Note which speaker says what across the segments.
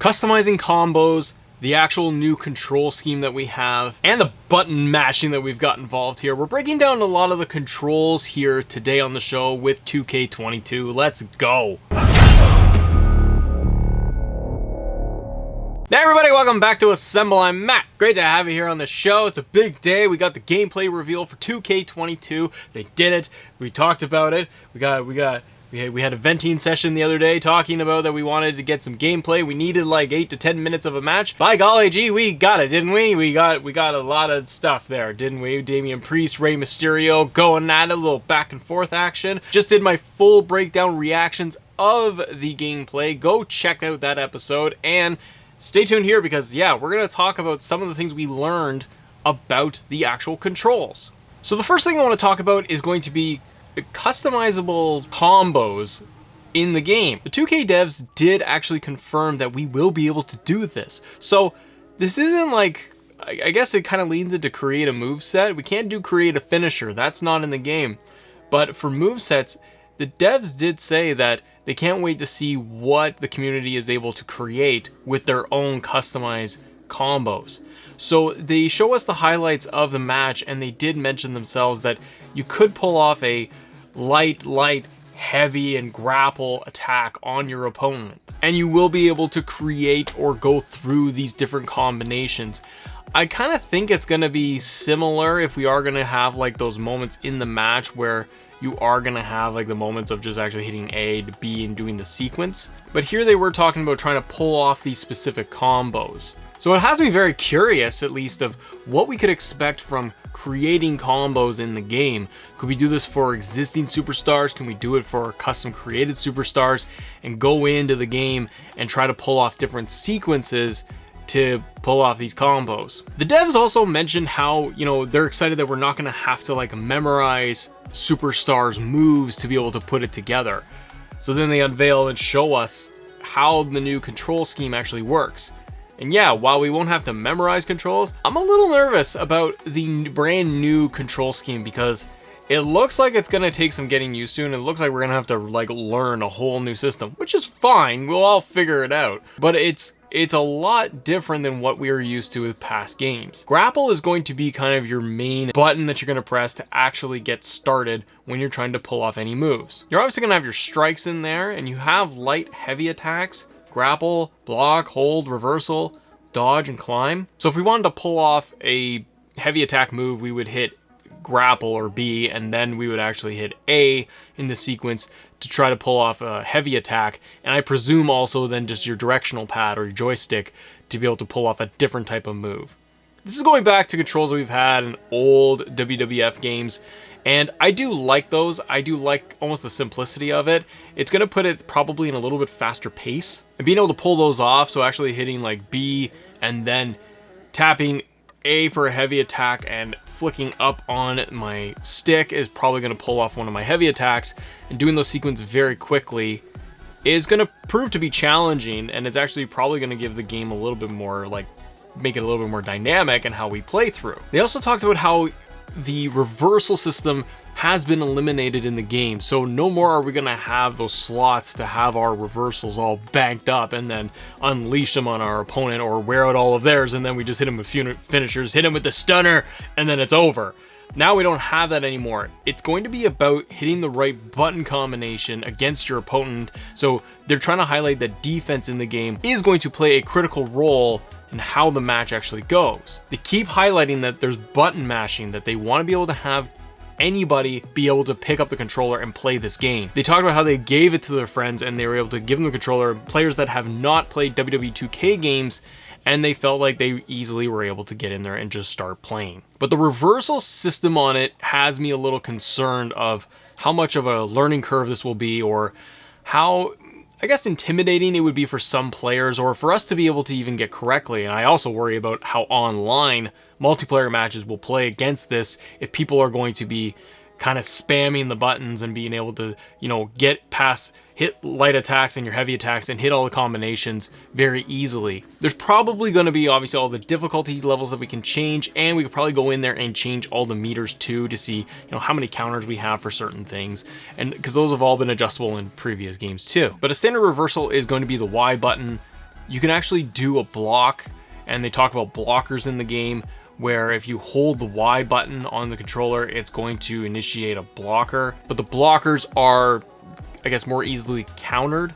Speaker 1: customizing combos, the actual new control scheme that we have, and the button mashing that we've got involved here. We're breaking down a lot of the controls here today on the show with 2K22. Let's go. Hey everybody, welcome back to Assemble. I'm Matt. Great to have you here on the show. It's a big day. We got the gameplay reveal for 2K22. They did it. We talked about it. We had a venting session the other day talking about that we wanted to get some gameplay. We needed like 8 to 10 minutes of a match. By golly gee, we got it, didn't we? We got a lot of stuff there, didn't we? Damian Priest, Rey Mysterio going at it, a little back and forth action. Just did my full breakdown reactions of the gameplay. Go check out that episode and stay tuned here because, yeah, we're going to talk about some of the things we learned about the actual controls. So the first thing I want to talk about is going to be customizable combos in the game. The 2K devs did actually confirm that we will be able to do this. So this isn't like, I guess it kind of leans into create a moveset. We can't do create a finisher. That's not in the game. But for movesets, the devs did say that they can't wait to see what the community is able to create with their own customized combos. So they show us the highlights of the match, and they did mention themselves that you could pull off a light, heavy, and grapple attack on your opponent. And you will be able to create or go through these different combinations. I kind of think it's going to be similar if we are going to have like those moments in the match where you are going to have like the moments of just actually hitting A to B and doing the sequence. But here they were talking about trying to pull off these specific combos. So it has me very curious, at least, of what we could expect from creating combos in the game. Could we do this for existing superstars? Can we do it for custom created superstars and go into the game and try to pull off different sequences to pull off these combos? The devs also mentioned how, you know, they're excited that we're not going to have to like memorize superstars' moves to be able to put it together. So then they unveil and show us how the new control scheme actually works. And yeah, while we won't have to memorize controls, I'm a little nervous about the brand new control scheme because it looks like it's going to take some getting used to, and it looks like we're going to have to like learn a whole new system, which is fine. We'll all figure it out. But it's a lot different than what we are used to with past games. Grapple is going to be kind of your main button that you're going to press to actually get started when you're trying to pull off any moves. You're obviously going to have your strikes in there, and you have light, heavy attacks, grapple, block, hold, reversal, dodge, and climb. So if we wanted to pull off a heavy attack move, we would hit grapple or B, and then we would actually hit A in the sequence to try to pull off a heavy attack. And I presume also then just your directional pad or your joystick to be able to pull off a different type of move. This is going back to controls that we've had in old WWF games, and I do like those. I do like almost the simplicity of it. It's going to put it probably in a little bit faster pace, and being able to pull those off, so actually hitting like B and then tapping A for a heavy attack and flicking up on my stick is probably going to pull off one of my heavy attacks, and doing those sequences very quickly is going to prove to be challenging, and it's actually probably going to give the game a little bit more, like, make it a little bit more dynamic in how we play through. They also talked about how the reversal system has been eliminated in the game, so no more are we going to have those slots to have our reversals all banked up and then unleash them on our opponent or wear out all of theirs, and then we just hit them with finishers, hit them with the stunner, and then it's over. Now we don't have that anymore. It's going to be about hitting the right button combination against your opponent, so they're trying to highlight that defense in the game is going to play a critical role in how the match actually goes. They keep highlighting that there's button mashing, that they want to be able to have anybody be able to pick up the controller and play this game. They talked about how they gave it to their friends and they were able to give them the controller, players that have not played WWE 2K games, and they felt like they easily were able to get in there and just start playing. But the reversal system on it has me a little concerned of how much of a learning curve this will be, or how, I guess, intimidating it would be for some players, or for us to be able to even get correctly. And I also worry about how online multiplayer matches will play against this if people are going to be kind of spamming the buttons and being able to, you know, get past, hit light attacks and your heavy attacks and hit all the combinations very easily. There's probably going to be obviously all the difficulty levels that we can change, and we could probably go in there and change all the meters too to see, you know, how many counters we have for certain things, and because those have all been adjustable in previous games too. But a standard reversal is going to be the Y button. you can actually do a block, and they talk about blockers in the game, where if you hold the Y button on the controller, it's going to initiate a blocker. But the blockers are, I guess, more easily countered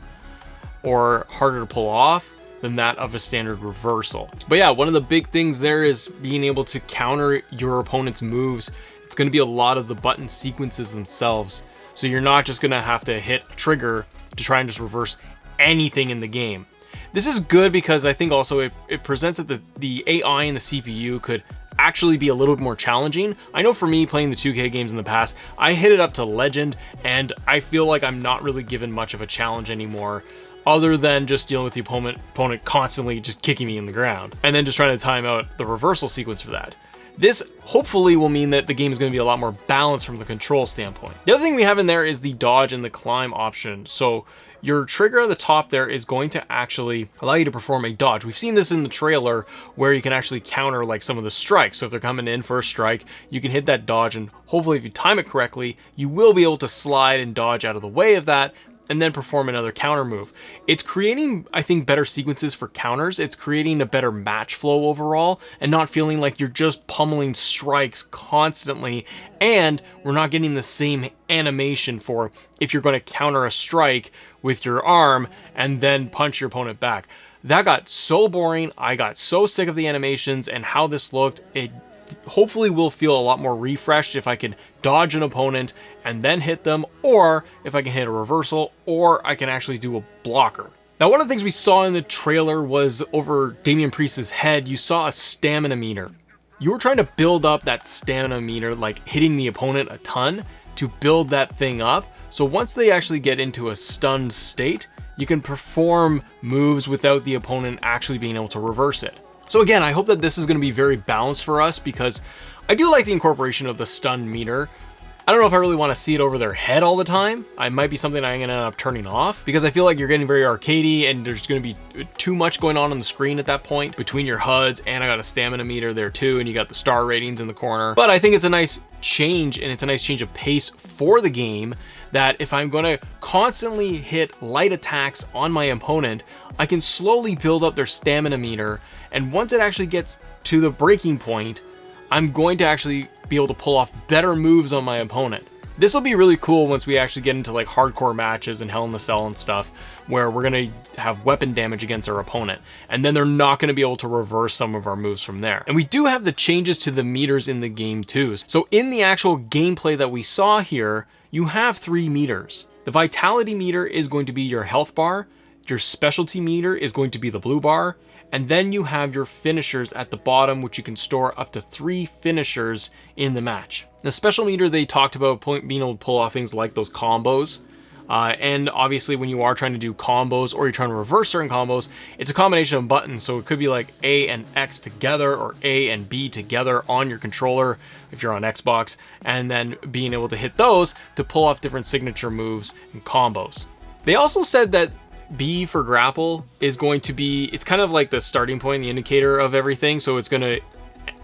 Speaker 1: or harder to pull off than that of a standard reversal. But yeah, one of the big things there is being able to counter your opponent's moves. It's going to be a lot of the button sequences themselves. So you're not just going to have to hit a trigger to try and just reverse anything in the game. This is good because I think also it presents that the AI and the CPU could actually be a little bit more challenging. I know for me, playing the 2K games in the past, I hit it up to Legend, and I feel like I'm not really given much of a challenge anymore, other than just dealing with the opponent constantly just kicking me in the ground, and then just trying to time out the reversal sequence for that. This hopefully will mean that the game is going to be a lot more balanced from the control standpoint. The other thing we have in there is the dodge and the climb option. So your trigger at the top there is going to actually allow you to perform a dodge. We've seen this in the trailer where you can actually counter like some of the strikes. So if they're coming in for a strike, you can hit that dodge, and hopefully if you time it correctly, you will be able to slide and dodge out of the way of that and then perform another counter move. It's creating, I think, better sequences for counters. It's creating a better match flow overall, and not feeling like you're just pummeling strikes constantly, and we're not getting the same animation for if you're going to counter a strike with your arm and then punch your opponent back. That got so boring. I got so sick of the animations and how this looked. It hopefully will feel a lot more refreshed if I can dodge an opponent and then hit them, or if I can hit a reversal, or I can actually do a blocker. Now, one of the things we saw in the trailer was over Damian Priest's head, you saw a stamina meter. You were trying to build up that stamina meter, like hitting the opponent a ton to build that thing up. So once they actually get into a stunned state, you can perform moves without the opponent actually being able to reverse it. So again, I hope that this is going to be very balanced for us, because I do like the incorporation of the stun meter. I don't know if I really want to see it over their head all the time. It might be something I'm going to end up turning off, because I feel like you're getting very arcadey and there's going to be too much going on the screen at that point between your HUDs, and I got a stamina meter there too, and you got the star ratings in the corner. But I think it's a nice change, and it's a nice change of pace for the game, that if I'm going to constantly hit light attacks on my opponent, I can slowly build up their stamina meter, and once it actually gets to the breaking point, I'm going to actually be able to pull off better moves on my opponent. This will be really cool once we actually get into like hardcore matches and Hell in the Cell and stuff, where we're going to have weapon damage against our opponent, and then they're not going to be able to reverse some of our moves from there. And we do have the changes to the meters in the game too. So in the actual gameplay that we saw here, you have 3 meters. The vitality meter is going to be your health bar, your specialty meter is going to be the blue bar, and then you have your finishers at the bottom, which you can store up to 3 finishers in the match. The special meter, they talked about being able to pull off things like those combos. And obviously when you are trying to do combos, or you're trying to reverse certain combos, it's a combination of buttons. So it could be like A and X together, or A and B together on your controller if you're on Xbox, and then being able to hit those to pull off different signature moves and combos. They also said that B for grapple is going to be, it's kind of like the starting point, the indicator of everything. So it's going to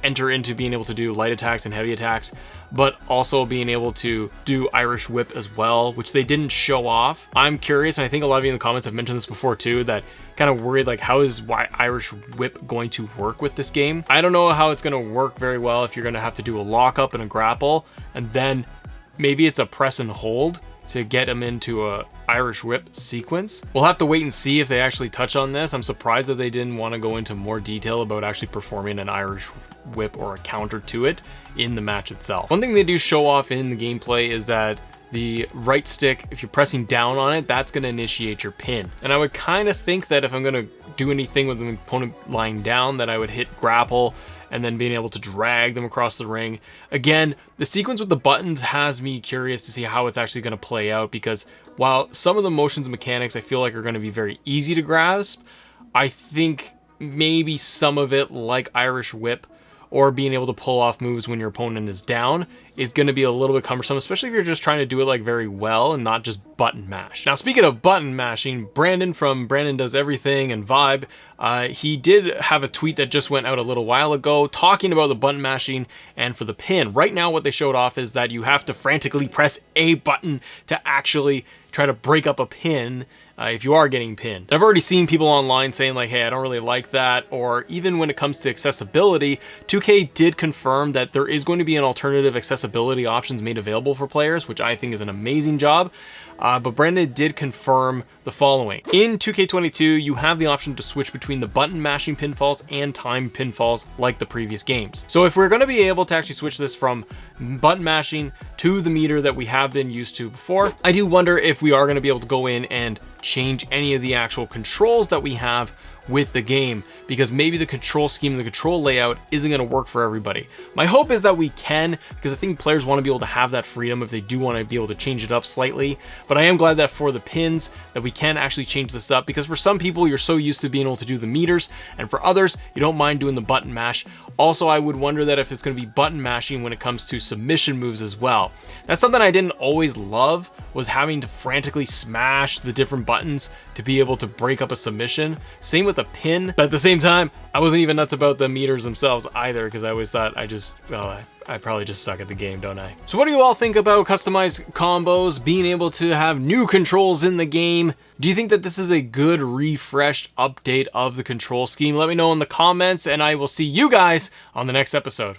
Speaker 1: enter into being able to do light attacks and heavy attacks, but also being able to do Irish whip as well, which they didn't show off. I'm curious, and I think a lot of you in the comments have mentioned this before too, that kind of worried like, how is Irish whip going to work with this game? I don't know how it's going to work very well if you're going to have to do a lockup and a grapple, and then maybe it's a press and hold to get them into a Irish whip sequence. We'll have to wait and see if they actually touch on this. I'm surprised that they didn't want to go into more detail about actually performing an Irish whip or a counter to it in the match itself. One thing they do show off in the gameplay is that the right stick, if you're pressing down on it, that's going to initiate your pin. And I would kind of think that if I'm going to do anything with an opponent lying down, that I would hit grapple and then being able to drag them across the ring. Again, the sequence with the buttons has me curious to see how it's actually going to play out, because while some of the motions and mechanics I feel like are going to be very easy to grasp, I think maybe some of it, like Irish whip or being able to pull off moves when your opponent is down, is going to be a little bit cumbersome, especially if you're just trying to do it like very well and not just button mash. Now, speaking of button mashing, Brandon from Brandon Does Everything and Vibe, he did have a tweet that just went out a little while ago talking about the button mashing and for the pin. Right now, what they showed off is that you have to frantically press a button to actually try to break up a pin if you are getting pinned. I've already seen people online saying like, hey, I don't really like that, or even when it comes to accessibility, 2K did confirm that there is going to be an alternative accessibility options made available for players, which I think is an amazing job. But Brandon did confirm the following. In 2K22, you have the option to switch between the button mashing pinfalls and time pinfalls like the previous games. So if we're going to be able to actually switch this from button mashing to the meter that we have been used to before, I do wonder if we are going to be able to go in and change any of the actual controls that we have with the game, because maybe the control scheme, the control layout isn't going to work for everybody. My hope is that we can, because I think players want to be able to have that freedom if they do want to be able to change it up slightly. But I am glad that for the pins that we can actually change this up, because for some people you're so used to being able to do the meters, and for others you don't mind doing the button mash. Also, I would wonder that if it's going to be button mashing when it comes to submission moves as well. That's something I didn't always love, was having to frantically smash the different buttons to be able to break up a submission. Same with a pin, but at the same time, I wasn't even nuts about the meters themselves either, because I always thought I probably just suck at the game, don't I? So what do you all think about customized combos, being able to have new controls in the game? Do you think that this is a good refreshed update of the control scheme? Let me know in the comments, and I will see you guys on the next episode.